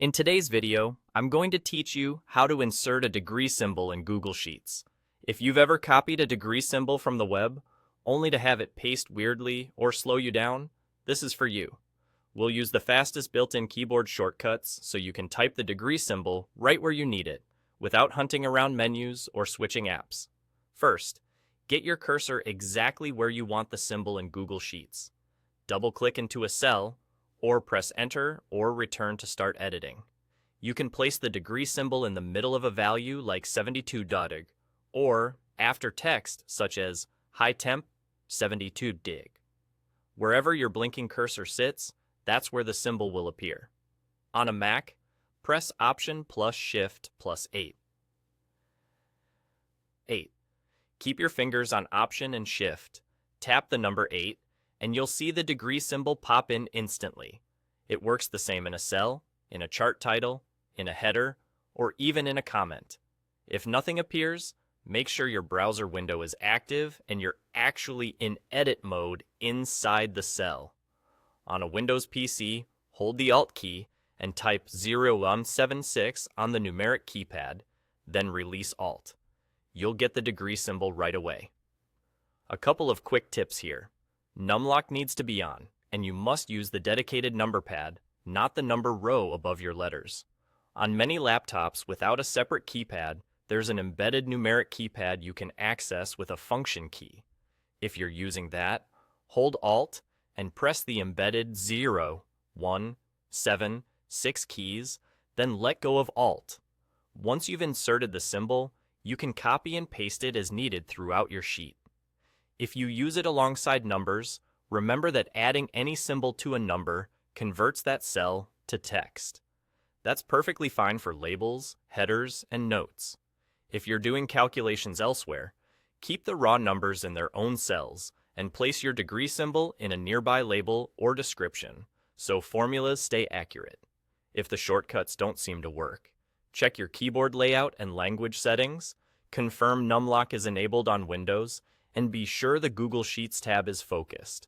In today's video, I'm going to teach you how to insert a degree symbol in Google Sheets. If you've ever copied a degree symbol from the web, only to have it paste weirdly or slow you down, this is for you. We'll use the fastest built-in keyboard shortcuts so you can type the degree symbol right where you need it, without hunting around menus or switching apps. First, get your cursor exactly where you want the symbol in Google Sheets. Double-click into a cell, or press Enter or Return to start editing. You can place the degree symbol in the middle of a value like 72 dig, or after text such as high temp 72 dig. Wherever your blinking cursor sits, that's where the symbol will appear. On a Mac, press Option plus Shift plus 8. 8. Keep your fingers on Option and Shift, tap the number 8, and you'll see the degree symbol pop in instantly. It works the same in a cell, in a chart title, in a header, or even in a comment. If nothing appears, make sure your browser window is active and you're actually in edit mode inside the cell. On a Windows PC, hold the Alt key and type 0176 on the numeric keypad, then release Alt. You'll get the degree symbol right away. A couple of quick tips here. Numlock needs to be on, and you must use the dedicated number pad, not the number row above your letters. On many laptops without a separate keypad, there's an embedded numeric keypad you can access with a function key. If you're using that, hold Alt and press the embedded 0, 1, 7, 6 keys, then let go of Alt. Once you've inserted the symbol, you can copy and paste it as needed throughout your sheet. If you use it alongside numbers, remember that adding any symbol to a number converts that cell to text. That's perfectly fine for labels, headers, and notes. If you're doing calculations elsewhere, keep the raw numbers in their own cells and place your degree symbol in a nearby label or description so formulas stay accurate. If the shortcuts don't seem to work, check your keyboard layout and language settings, confirm Numlock is enabled on Windows, and be sure the Google Sheets tab is focused.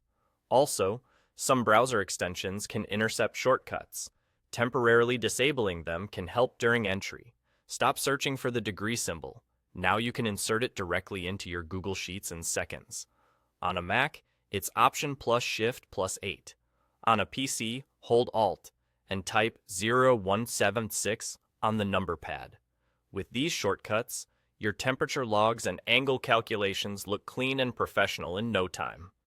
Also, some browser extensions can intercept shortcuts. Temporarily disabling them can help during entry. Stop searching for the degree symbol. Now you can insert it directly into your Google Sheets in seconds. On a Mac, it's Option plus Shift plus 8. On a PC, hold Alt and type 0176 on the number pad. With these shortcuts, your temperature logs and angle calculations look clean and professional in no time.